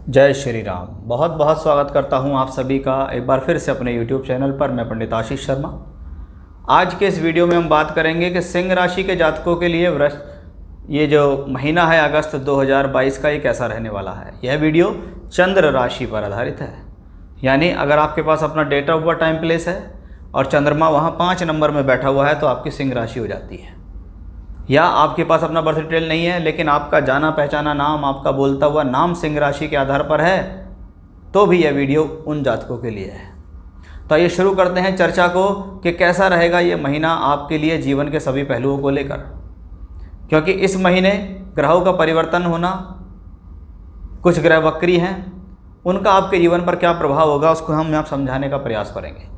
जय श्री राम। बहुत बहुत स्वागत करता हूं आप सभी का एक बार फिर से अपने YouTube चैनल पर। मैं पंडित आशीष शर्मा। आज के इस वीडियो में हम बात करेंगे कि सिंह राशि के जातकों के लिए ये जो महीना है अगस्त 2022 का, ये कैसा रहने वाला है। यह वीडियो चंद्र राशि पर आधारित है, यानी अगर आपके पास अपना date of birth time place है और चंद्रमा वहाँ 5 नंबर में बैठा हुआ है तो आपकी सिंह राशि हो जाती है। या आपके पास अपना बर्थ डिटेल नहीं है लेकिन आपका जाना पहचाना नाम, आपका बोलता हुआ नाम सिंह राशि के आधार पर है, तो भी यह वीडियो उन जातकों के लिए है। तो आइए शुरू करते हैं चर्चा को कि कैसा रहेगा ये महीना आपके लिए जीवन के सभी पहलुओं को लेकर। क्योंकि इस महीने ग्रहों का परिवर्तन होना, कुछ ग्रह वक्री हैं, उनका आपके जीवन पर क्या प्रभाव होगा उसको हम यहाँ समझाने का प्रयास करेंगे।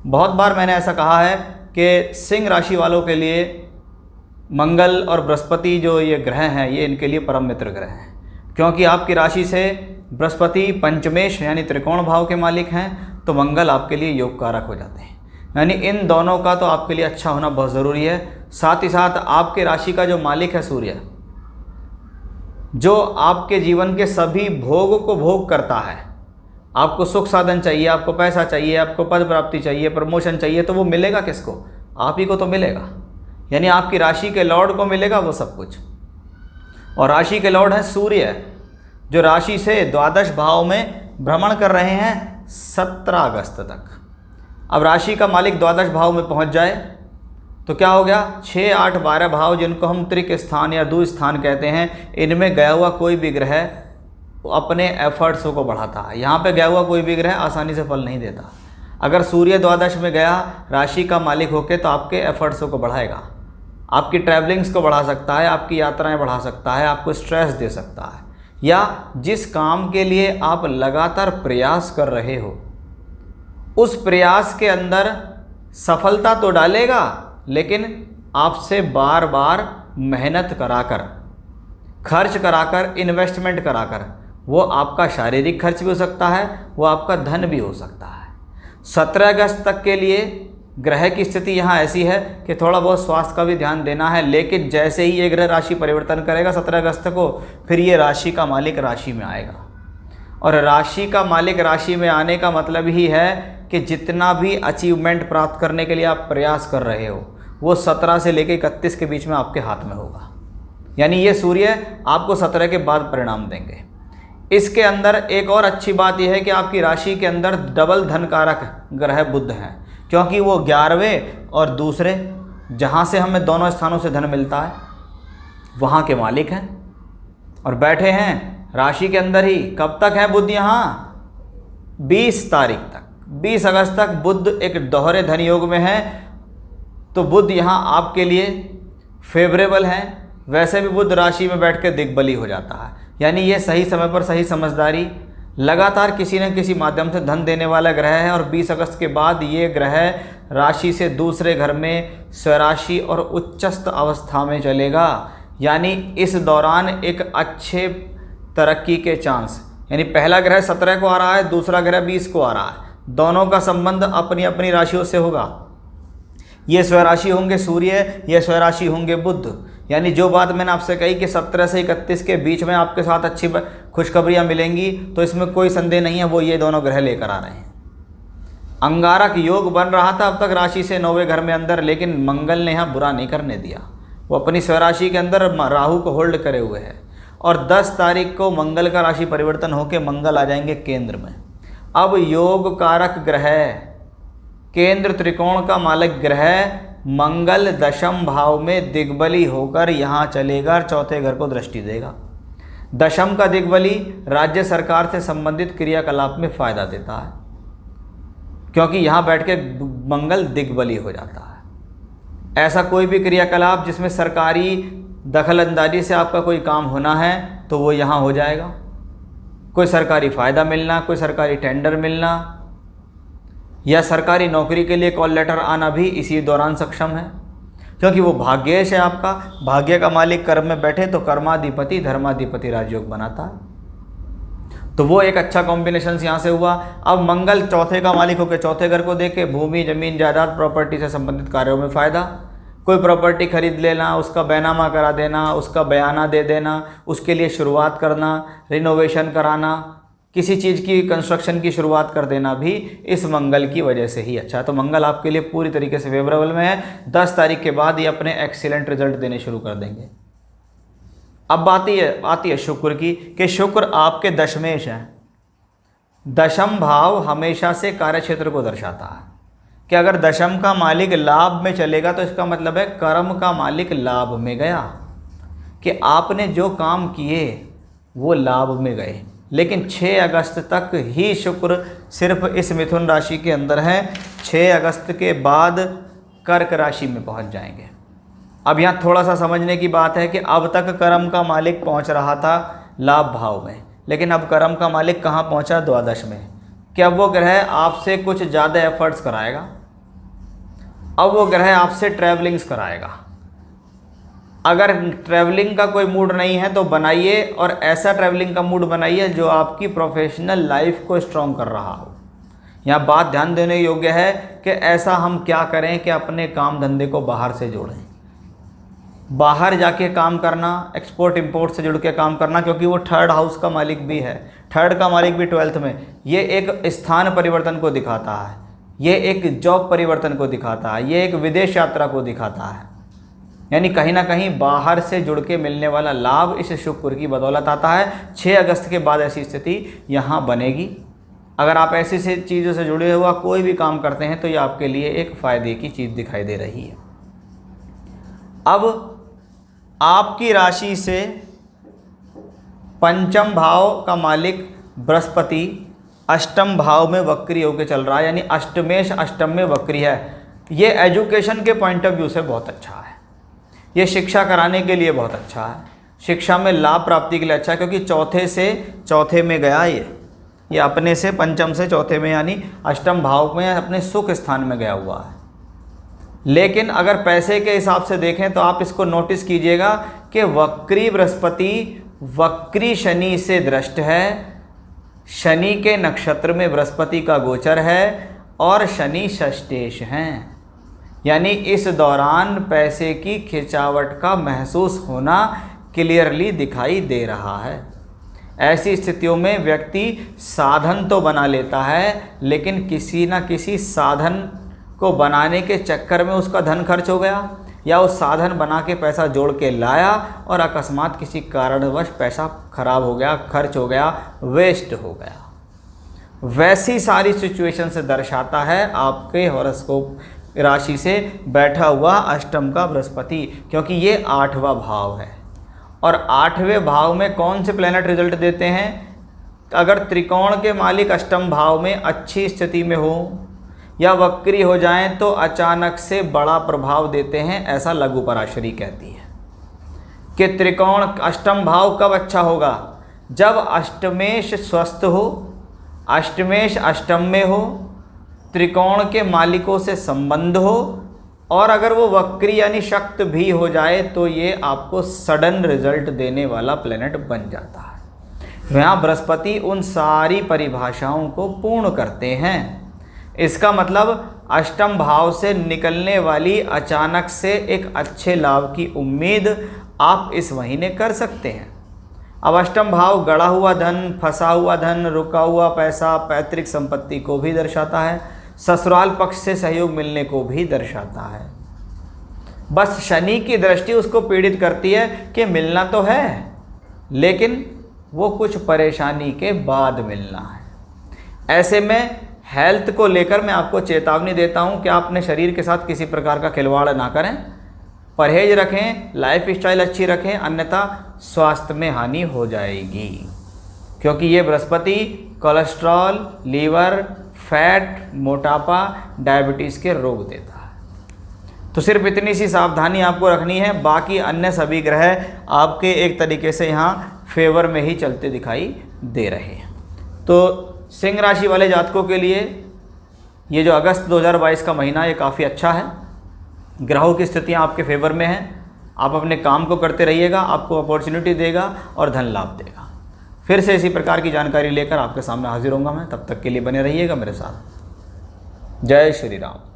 बहुत बार मैंने ऐसा कहा है कि सिंह राशि वालों के लिए मंगल और बृहस्पति जो ये ग्रह हैं, ये इनके लिए परम मित्र ग्रह हैं। क्योंकि आपकी राशि से बृहस्पति पंचमेश यानी त्रिकोण भाव के मालिक हैं, तो मंगल आपके लिए योग कारक हो जाते हैं। यानी इन दोनों का तो आपके लिए अच्छा होना बहुत ज़रूरी है। साथ ही साथ आपके राशि का जो मालिक है सूर्य, जो आपके जीवन के सभी भोग को भोग करता है। आपको सुख साधन चाहिए, आपको पैसा चाहिए, आपको पद प्राप्ति चाहिए, प्रमोशन चाहिए, तो वो मिलेगा किसको? आप ही को तो मिलेगा। यानी आपकी राशि के लॉर्ड को मिलेगा वो सब कुछ। और राशि के लॉर्ड है सूर्य, जो राशि से द्वादश भाव में भ्रमण कर रहे हैं 17 अगस्त तक। अब राशि का मालिक द्वादश भाव में पहुंच जाए तो क्या हो गया? 6, 8, 12 भाव, जिनको हम त्रिक स्थान या दु स्थान कहते हैं, इनमें गया हुआ कोई भी ग्रह अपने एफर्ट्स को बढ़ाता है। यहाँ पे गया हुआ कोई भी ग्रह आसानी से फल नहीं देता। अगर सूर्य द्वादश में गया राशि का मालिक होके तो आपके एफर्ट्स को बढ़ाएगा, आपकी ट्रैवलिंग्स को बढ़ा सकता है, आपकी यात्राएं बढ़ा सकता है, आपको स्ट्रेस दे सकता है, या जिस काम के लिए आप लगातार प्रयास कर रहे हो उस प्रयास के अंदर सफलता तो डालेगा, लेकिन आपसे बार बार मेहनत कराकर, खर्च कराकर, इन्वेस्टमेंट कराकर, वो आपका शारीरिक खर्च भी हो सकता है, वो आपका धन भी हो सकता है। 17 अगस्त तक के लिए ग्रह की स्थिति यहाँ ऐसी है कि थोड़ा बहुत स्वास्थ्य का भी ध्यान देना है। लेकिन जैसे ही ये ग्रह राशि परिवर्तन करेगा 17 अगस्त को, फिर ये राशि का मालिक राशि में आएगा। और राशि का मालिक राशि में आने का मतलब ही है कि जितना भी अचीवमेंट प्राप्त करने के लिए आप प्रयास कर रहे हो वो 17 से लेकर 31 के बीच में आपके हाथ में होगा। यानी ये सूर्य आपको 17 के बाद परिणाम देंगे। इसके अंदर एक और अच्छी बात यह है कि आपकी राशि के अंदर डबल धन कारक ग्रह बुध हैं, क्योंकि वो 11वें और दूसरे, जहाँ से हमें दोनों स्थानों से धन मिलता है, वहाँ के मालिक हैं और बैठे हैं राशि के अंदर ही। कब तक है बुध यहाँ? 20 तारीख तक, 20 अगस्त तक बुध एक दोहरे धन योग में है। तो बुध यहाँ आपके लिए फेवरेबल है। वैसे भी बुध राशि में बैठ के दिग्बली हो जाता है। यानी ये सही समय पर सही समझदारी, लगातार किसी न किसी माध्यम से धन देने वाला ग्रह है। और 20 अगस्त के बाद ये ग्रह राशि से दूसरे घर में स्वराशि और उच्चस्थ अवस्था में चलेगा। यानी इस दौरान एक अच्छे तरक्की के चांस, यानी पहला ग्रह 17 को आ रहा है, दूसरा ग्रह 20 को आ रहा है, दोनों का संबंध अपनी अपनी राशियों से होगा। ये स्वराशि होंगे सूर्य, ये स्वराशि होंगे बुध। यानी जो बात मैंने आपसे कही कि 17 से 31 के बीच में आपके साथ अच्छी खुशखबरियाँ मिलेंगी, तो इसमें कोई संदेह नहीं है, वो ये दोनों ग्रह लेकर आ रहे हैं। अंगारक योग बन रहा था अब तक राशि से 9वें घर में अंदर, लेकिन मंगल ने यहाँ बुरा नहीं करने दिया। वो अपनी स्वराशि के अंदर राहु को होल्ड करे हुए है। और 10 तारीख को मंगल का राशि परिवर्तन होकर मंगल आ जाएंगे केंद्र में। अब योग कारक ग्रह, केंद्र त्रिकोण का मालिक ग्रह मंगल दशम भाव में दिग्बली होकर यहाँ चलेगा और चौथे घर को दृष्टि देगा। दशम का दिग्बली राज्य सरकार से संबंधित क्रियाकलाप में फायदा देता है, क्योंकि यहाँ बैठ के मंगल दिग्बली हो जाता है। ऐसा कोई भी क्रियाकलाप जिसमें सरकारी दखल अंदाजी से आपका कोई काम होना है तो वो यहाँ हो जाएगा। कोई सरकारी फ़ायदा मिलना, कोई सरकारी टेंडर मिलना, या सरकारी नौकरी के लिए कॉल लेटर आना भी इसी दौरान सक्षम है, क्योंकि वो भाग्येश है आपका। भाग्य का मालिक कर्म में बैठे तो कर्माधिपति धर्माधिपति राजयोग बनाता है। तो वो एक अच्छा कॉम्बिनेशन यहाँ से हुआ। अब मंगल चौथे का मालिक होकर चौथे घर को देखे, भूमि जमीन जायदाद प्रॉपर्टी से संबंधित कार्यों में फ़ायदा। कोई प्रॉपर्टी खरीद लेना, उसका बैनामा करा देना, उसका बयाना दे देना, उसके लिए शुरुआत करना, रिनोवेशन कराना, किसी चीज़ की कंस्ट्रक्शन की शुरुआत कर देना भी इस मंगल की वजह से ही अच्छा है। तो मंगल आपके लिए पूरी तरीके से फेवरेबल में है। 10 तारीख के बाद ये अपने एक्सीलेंट रिजल्ट देने शुरू कर देंगे। अब बात आती है शुक्र की, कि शुक्र आपके दशमेश हैं। दशम भाव हमेशा से कार्यक्षेत्र को दर्शाता है कि अगर दशम का मालिक लाभ में चलेगा तो इसका मतलब है कर्म का मालिक लाभ में गया, कि आपने जो काम किए वो लाभ में गए। लेकिन 6 अगस्त तक ही शुक्र सिर्फ इस मिथुन राशि के अंदर है। 6 अगस्त के बाद कर्क राशि में पहुंच जाएंगे। अब यहाँ थोड़ा सा समझने की बात है कि अब तक कर्म का मालिक पहुंच रहा था लाभ भाव में, लेकिन अब कर्म का मालिक कहाँ पहुंचा? द्वादश में। कि अब वो ग्रह आपसे कुछ ज़्यादा एफर्ट्स कराएगा। अब वो ग्रह आपसे ट्रैवलिंग्स कराएगा। अगर ट्रैवलिंग का कोई मूड नहीं है तो बनाइए, और ऐसा ट्रैवलिंग का मूड बनाइए जो आपकी प्रोफेशनल लाइफ को स्ट्रॉन्ग कर रहा हो। यहाँ बात ध्यान देने योग्य है कि ऐसा हम क्या करें कि अपने काम धंधे को बाहर से जोड़ें। बाहर जाके काम करना, एक्सपोर्ट इंपोर्ट से जुड़ के काम करना, क्योंकि वो 3rd हाउस का मालिक भी है। 3rd का मालिक भी 12th में। ये एक स्थान परिवर्तन को दिखाता है, ये एक जॉब परिवर्तन को दिखाता है, ये एक विदेश यात्रा को दिखाता है। यानी कहीं ना कहीं बाहर से जुड़ के मिलने वाला लाभ इस शुक्र की बदौलत आता है। 6 अगस्त के बाद ऐसी स्थिति यहाँ बनेगी। अगर आप ऐसी से चीज़ों से जुड़े हुआ कोई भी काम करते हैं तो ये आपके लिए एक फ़ायदे की चीज़ दिखाई दे रही है। अब आपकी राशि से पंचम भाव का मालिक बृहस्पति अष्टम भाव में वक्री होकर चल रहा है, यानी अष्टमेश अष्टम में वक्री है। ये एजुकेशन के पॉइंट ऑफ व्यू से बहुत अच्छा है। ये शिक्षा कराने के लिए बहुत अच्छा है, शिक्षा में लाभ प्राप्ति के लिए अच्छा है, क्योंकि चौथे से चौथे में गया ये अपने से पंचम से चौथे में, यानी अष्टम भाव में अपने सुख स्थान में गया हुआ है। लेकिन अगर पैसे के हिसाब से देखें तो आप इसको नोटिस कीजिएगा कि वक्री बृहस्पति वक्री शनि से दृष्ट है। शनि के नक्षत्र में बृहस्पति का गोचर है और शनि षष्ठेश हैं, यानी इस दौरान पैसे की खिंचावट का महसूस होना क्लियरली दिखाई दे रहा है। ऐसी स्थितियों में व्यक्ति साधन तो बना लेता है, लेकिन किसी न किसी साधन को बनाने के चक्कर में उसका धन खर्च हो गया, या उस साधन बना के पैसा जोड़ के लाया और अकस्मात किसी कारणवश पैसा खराब हो गया, खर्च हो गया, वेस्ट हो गया। वैसी सारी सिचुएशन से दर्शाता है आपके हॉरोस्कोप राशि से बैठा हुआ अष्टम का बृहस्पति, क्योंकि ये 8वां भाव है। और 8वें भाव में कौन से प्लैनेट रिजल्ट देते हैं? अगर त्रिकोण के मालिक अष्टम भाव में अच्छी स्थिति में हो या वक्री हो जाएं तो अचानक से बड़ा प्रभाव देते हैं, ऐसा लघु पराशरी कहती है। कि त्रिकोण अष्टम भाव कब अच्छा होगा? जब अष्टमेश स्वस्थ हो, अष्टमेश अष्टम में हो, त्रिकोण के मालिकों से संबंध हो, और अगर वो वक्री यानी शक्त भी हो जाए तो ये आपको सडन रिजल्ट देने वाला प्लेनेट बन जाता है। यहाँ बृहस्पति उन सारी परिभाषाओं को पूर्ण करते हैं। इसका मतलब अष्टम भाव से निकलने वाली अचानक से एक अच्छे लाभ की उम्मीद आप इस महीने कर सकते हैं। अब अष्टम भाव गड़ा हुआ धन, फंसा हुआ धन, रुका हुआ पैसा, पैतृक संपत्ति को भी दर्शाता है, ससुराल पक्ष से सहयोग मिलने को भी दर्शाता है। बस शनि की दृष्टि उसको पीड़ित करती है कि मिलना तो है, लेकिन वो कुछ परेशानी के बाद मिलना है। ऐसे में हेल्थ को लेकर मैं आपको चेतावनी देता हूं कि आप अपने शरीर के साथ किसी प्रकार का खिलवाड़ ना करें, परहेज रखें, लाइफ स्टाइल अच्छी रखें, अन्यथा स्वास्थ्य में हानि हो जाएगी। क्योंकि ये बृहस्पति कोलेस्ट्रॉल, लीवर, फैट, मोटापा, डायबिटीज़ के रोग देता है। तो सिर्फ इतनी सी सावधानी आपको रखनी है, बाकी अन्य सभी ग्रह आपके एक तरीके से यहाँ फेवर में ही चलते दिखाई दे रहे हैं। तो सिंह राशि वाले जातकों के लिए ये जो अगस्त 2022 का महीना ये काफ़ी अच्छा है। ग्रहों की स्थितियाँ आपके फेवर में हैं। आप अपने काम को करते रहिएगा, आपको अपॉर्चुनिटी देगा और धन लाभ देगा। फिर से इसी प्रकार की जानकारी लेकर आपके सामने हाजिर होऊंगा मैं। तब तक के लिए बने रहिएगा मेरे साथ। जय श्री राम।